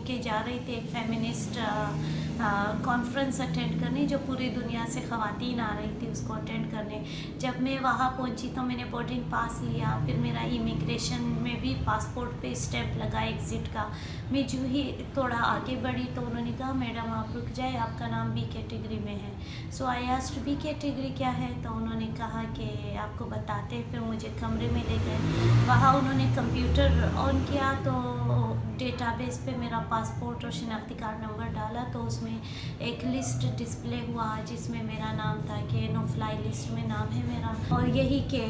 UK जा रही थी एक फेमिनिस्ट कॉन्फ्रेंस अटेंड करने, जो पूरी दुनिया से ख़वातीन आ रही थी उसको अटेंड करने। जब मैं वहाँ पहुँची तो मैंने बोर्डिंग पास लिया, फिर मेरा इमिग्रेशन में भी पासपोर्ट पे स्टैंप लगा एग्ज़िट का। मैं जो ही थोड़ा आगे बढ़ी तो उन्होंने कहा मैडम आप रुक जाए, आपका नाम बी कैटेगरी में है। सो आई आस्क्ड बी कैटेगरी क्या है, तो उन्होंने कहा कि आपको बताते हैं। फिर मुझे कमरे में ले गए, वहाँ उन्होंने कंप्यूटर ऑन किया तो डेटाबेस पे मेरा पासपोर्ट और शनाख्ती कार्ड नंबर डाला, तो उसमें एक लिस्ट डिस्प्ले हुआ जिसमें मेरा नाम था कि नो फ्लाई लिस्ट में नाम है मेरा, और यही कि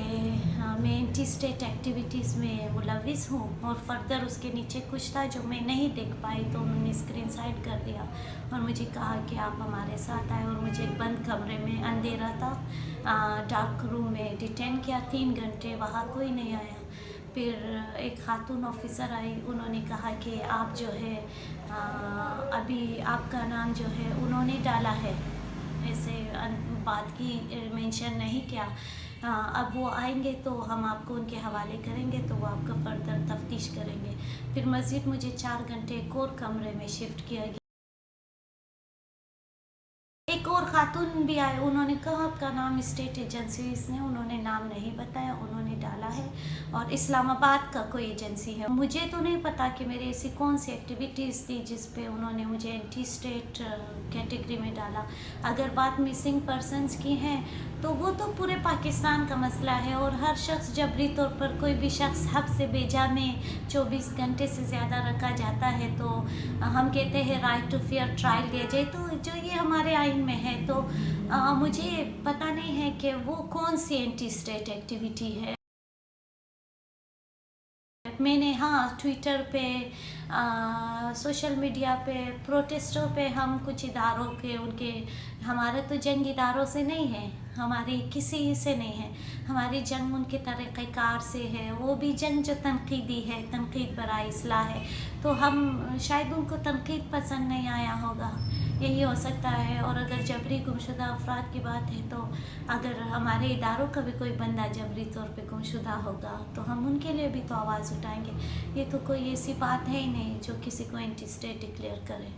मैं एंटी स्टेट एक्टिविटीज़ में मुलविस हूँ। और फर्दर उसके नीचे कुछ था जो मैं नहीं देख पाई, तो उन्होंने स्क्रीन साइड कर दिया और मुझे कहा कि आप हमारे साथ आए। और मुझे एक बंद कमरे में, अंधेरा था, डार्क रूम में डिटेन किया 3 घंटे, वहाँ कोई नहीं आया। फिर एक खातून ऑफिसर आई, उन्होंने कहा कि आप जो है अभी आपका नाम जो है उन्होंने डाला है, ऐसे बात की मेंशन नहीं किया। अब वो आएंगे तो हम आपको उनके हवाले करेंगे, तो वो आपका फर्दर तफ्तीश करेंगे। फिर मज़ीद मुझे 4 घंटे एक और कमरे में शिफ्ट किया गया। एक और खातून भी आए, उन्होंने कहा आपका नाम स्टेट एजेंसीज ने, उन्होंने नाम नहीं बताया, उन्होंने डाला है और इस्लामाबाद का कोई एजेंसी है। मुझे तो नहीं पता कि मेरी ऐसी कौन सी एक्टिविटीज़ थी जिस पे उन्होंने मुझे एंटी स्टेट कैटेगरी में डाला। अगर बात मिसिंग पर्सनस की है तो वो तो पूरे पाकिस्तान का मसला है, और हर शख्स जबरी तौर पर कोई भी शख्स हद से बेजा में 24 घंटे से ज़्यादा रखा जाता है तो हम कहते हैं राइट टू फेयर ट्रायल दिया जाए, तो जो ये हमारे आइन में है। तो मुझे पता नहीं है कि वो कौन सी एंटी स्टेट एक्टिविटी है। मैंने ट्विटर पे, सोशल मीडिया पे, प्रोटेस्टों पे हम कुछ इदारों के उनके, हमारे तो जंग इदारों से नहीं है, हमारी किसी से नहीं है, हमारी जंग उनके तरीक़ेकार से है। वो भी जंग जो तनकीदी है, तनकीद बराए इस्लाह है, तो हम शायद उनको तनकीद पसंद नहीं आया होगा, यही हो सकता है। और अगर जबरी गुमशुदा अफराद की बात है तो अगर हमारे इदारों का भी कोई बंदा जबरी तौर पे गुमशुदा होगा तो हम उनके लिए भी तो आवाज़ उठाएंगे। ये तो कोई ऐसी बात है ही नहीं जो किसी को एंटी स्टेट डिक्लेयर करे।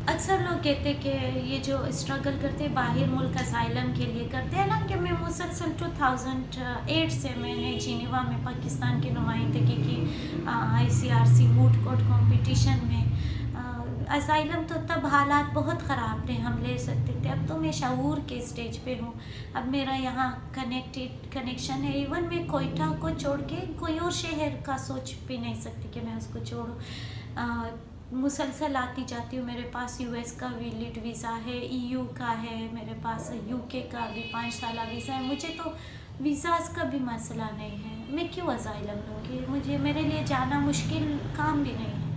अक्सर लोग कहते कि ये जो स्ट्रगल करते हैं बाहर मुल्क असाइलम के लिए करते हैं, हालांकि मैं मुसलसल 2008 से मैंने जिनेवा में पाकिस्तान की नुमाइंदगी की ICRC मूड कोर्ट कंपटीशन में। असाइलम तो तब हालात बहुत ख़राब थे, हम ले सकते थे, अब तो मैं शऊर के स्टेज पे हूँ। अब मेरा यहाँ कनेक्शन है, इवन मैं कोयटा को छोड़ के कोई और शहर का सोच भी नहीं सकती कि मैं उसको छोड़ूँ। मुसलसल आती जाती हूँ, मेरे पास US का वैलिड वीज़ा है, EU का है, मेरे पास UK का भी 5 साल वीज़ा है। मुझे तो वीज़ाज़ का भी मसला नहीं है, मैं क्यों असाइलम लूँगी, मुझे मेरे लिए जाना मुश्किल काम भी नहीं है।